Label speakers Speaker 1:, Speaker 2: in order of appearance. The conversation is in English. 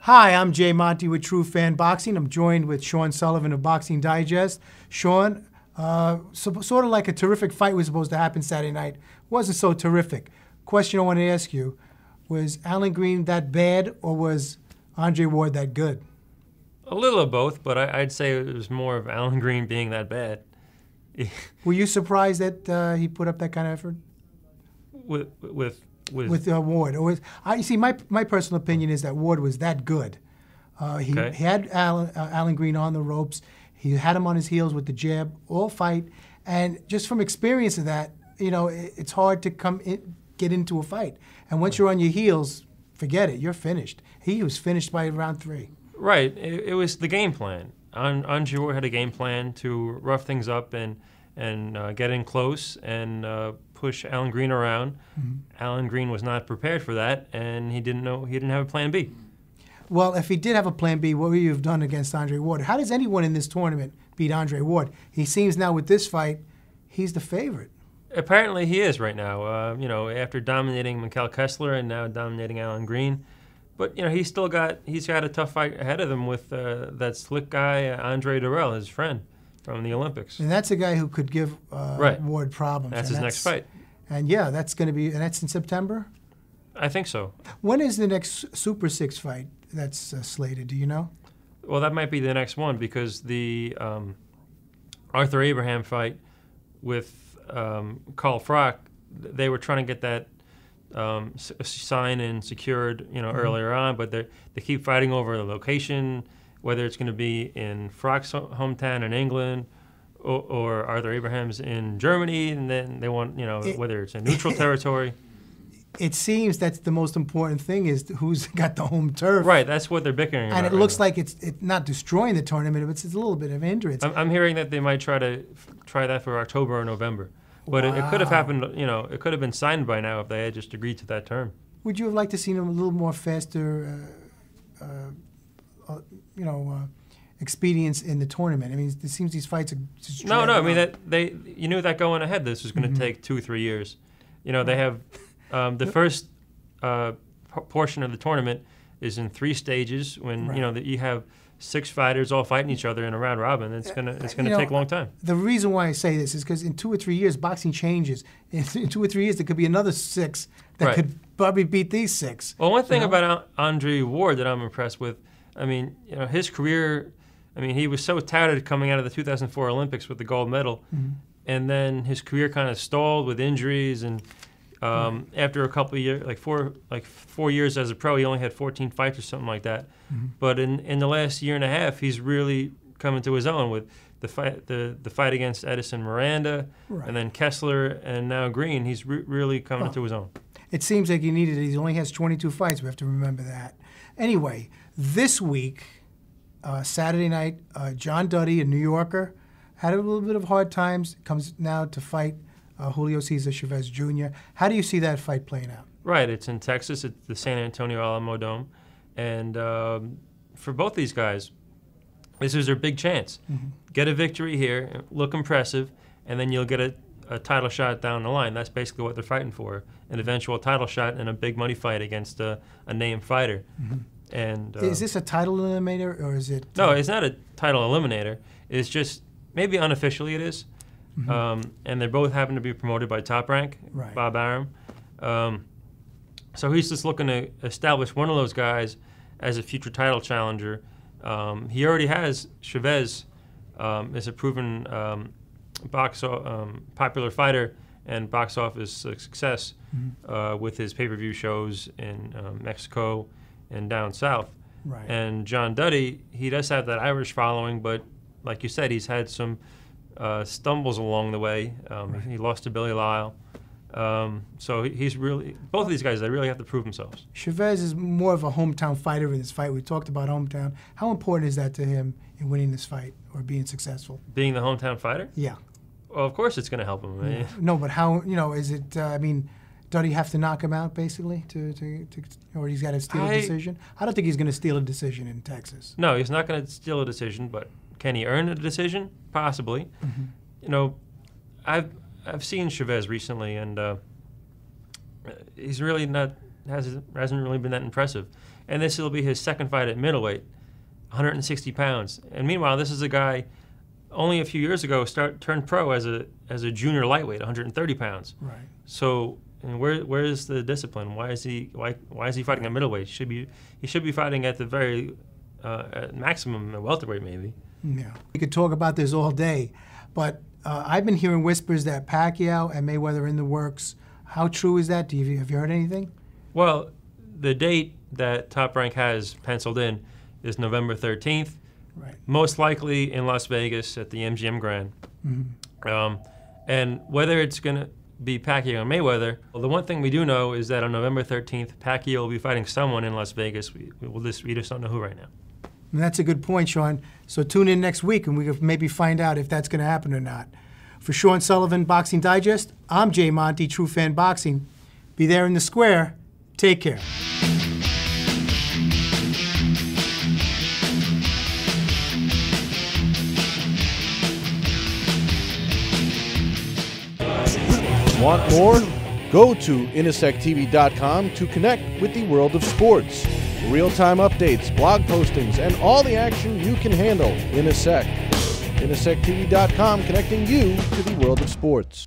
Speaker 1: Hi, I'm Jay Monte with True Fan Boxing. I'm joined with Sean Sullivan of Boxing Digest. Sean, sort of like a terrific fight was supposed to happen Saturday night. Wasn't so terrific. Question I want to ask you, was Alan Green that bad or was Andre Ward that good?
Speaker 2: A little of both, but I'd say it was more of Alan Green being that bad.
Speaker 1: Were you surprised that he put up that kind of effort?
Speaker 2: With
Speaker 1: Ward. You see, my personal opinion is that Ward was that good. He had Alan Green on the ropes. He had him on his heels with the jab all fight. And just from experience of that, you know, it's hard to get into a fight. And once you're on your heels, forget it. You're finished. He was finished by round 3.
Speaker 2: Right. It was the game plan. Andre Ward had a game plan to rough things up and get in close and push Alan Green around. Mm-hmm. Alan Green was not prepared for that, and he didn't have a plan B.
Speaker 1: Well, if he did have a plan B, what would you have done against Andre Ward? How does anyone in this tournament beat Andre Ward? He seems now with this fight, he's the favorite.
Speaker 2: Apparently he is right now, after dominating Mikhail Kessler and now dominating Alan Green. But, he's got a tough fight ahead of him with that slick guy, Andre Durrell, his friend from the Olympics.
Speaker 1: And that's a guy who could give Ward problems.
Speaker 2: That's his next fight.
Speaker 1: And yeah, that's going to be, and that's in September?
Speaker 2: I think so.
Speaker 1: When is the next Super 6 fight that's slated? Do you know?
Speaker 2: Well, that might be the next one because the Arthur Abraham fight with Carl Froch, they were trying to get that signed and secured, earlier on, but they keep fighting over the location, whether it's going to be in Froch's hometown in England or Arthur Abraham's in Germany, and then they want, whether it's a neutral territory.
Speaker 1: It seems that's the most important thing is who's got the home turf.
Speaker 2: Right, that's what they're bickering about.
Speaker 1: And it looks like it's not destroying the tournament, but it's a little bit of hindrance.
Speaker 2: I'm hearing that they might try that for October or November. But
Speaker 1: wow.
Speaker 2: It could have happened, it could have been signed by now if they had just agreed to that term.
Speaker 1: Would you have liked to see them a little more faster, expedience in the tournament? I mean, it seems these fights are just
Speaker 2: No. I mean, you knew that going ahead. This was going to take 2 or 3 years. They have the first portion of the tournament is in 3 stages. When you have 6 fighters all fighting each other in a round robin. It's gonna take a long time.
Speaker 1: The reason why I say this is because in 2 or 3 years, boxing changes. In 2 or 3 years, there could be another 6 that could probably beat these 6.
Speaker 2: Well, one thing about Andre Ward that I'm impressed with, his career. He was so touted coming out of the 2004 Olympics with the gold medal, and then his career kind of stalled with injuries. And after a couple of years, like 4 years as a pro, he only had 14 fights or something like that. But in the last year and a half, he's really come into his own with the fight against Edison Miranda, and then Kessler, and now Green. He's really coming into his own. It
Speaker 1: seems like he only has 22 fights. We have to remember that. Anyway, this week, Saturday night, John Duddy, a New Yorker, had a little bit of hard times. Comes now to fight Julio Cesar Chavez Jr. How do you see that fight playing out?
Speaker 2: Right, it's in Texas. It's the San Antonio Alamo Dome. And for both these guys, this is their big chance. Get a victory here, look impressive, and then you'll get a title shot down the line. That's basically what they're fighting for, an eventual title shot in a big money fight against a named fighter. And
Speaker 1: is this a title eliminator, or is it?
Speaker 2: No, it's not a title eliminator. It's just, maybe unofficially it is. And they both happen to be promoted by Top Rank, Bob Arum. So he's just looking to establish one of those guys as a future title challenger. He already has Chavez as a proven popular fighter and box office success with his pay-per-view shows in Mexico and down south. And John Duddy, he does have that Irish following, but like you said, he's had some stumbles along the way. He lost to Billy Lyle. So he's really, both of these guys, they really have to prove themselves.
Speaker 1: Chavez is more of a hometown fighter in this fight. We talked about hometown. How important is that to him in winning this fight or being successful?
Speaker 2: Being the hometown fighter?
Speaker 1: Yeah.
Speaker 2: Well, of course it's going to help him.
Speaker 1: Yeah. No, but how, is it, does he have to knock him out, basically, or he's got to steal a decision? I don't think he's going to steal a decision in Texas.
Speaker 2: No, he's not going to steal a decision, but can he earn a decision? Possibly. I've seen Chavez recently, and he's really not hasn't really been that impressive. And this will be his second fight at middleweight, 160 pounds. And meanwhile, this is a guy only a few years ago turned pro as a junior lightweight, 130 pounds.
Speaker 1: Right.
Speaker 2: So, and where is the discipline? Why is he fighting at middleweight? He should be fighting at the very at maximum at welterweight maybe.
Speaker 1: Yeah, we could talk about this all day, but I've been hearing whispers that Pacquiao and Mayweather are in the works. How true is that? Have you heard anything?
Speaker 2: Well, the date that Top Rank has penciled in is November 13th.
Speaker 1: Right.
Speaker 2: Most likely in Las Vegas at the MGM Grand. Mm-hmm. And whether it's going to be Pacquiao and Mayweather, well, the one thing we do know is that on November 13th, Pacquiao will be fighting someone in Las Vegas. We just don't know who right now.
Speaker 1: And that's a good point, Sean. So tune in next week and we can maybe find out if that's going to happen or not. For Sean Sullivan, Boxing Digest, I'm Jay Monte, True Fan Boxing. Be there in the square. Take care.
Speaker 3: Want more? Go to inasectv.com to connect with the world of sports. Real-time updates, blog postings, and all the action you can handle in a sec. inasectv.com, connecting you to the world of sports.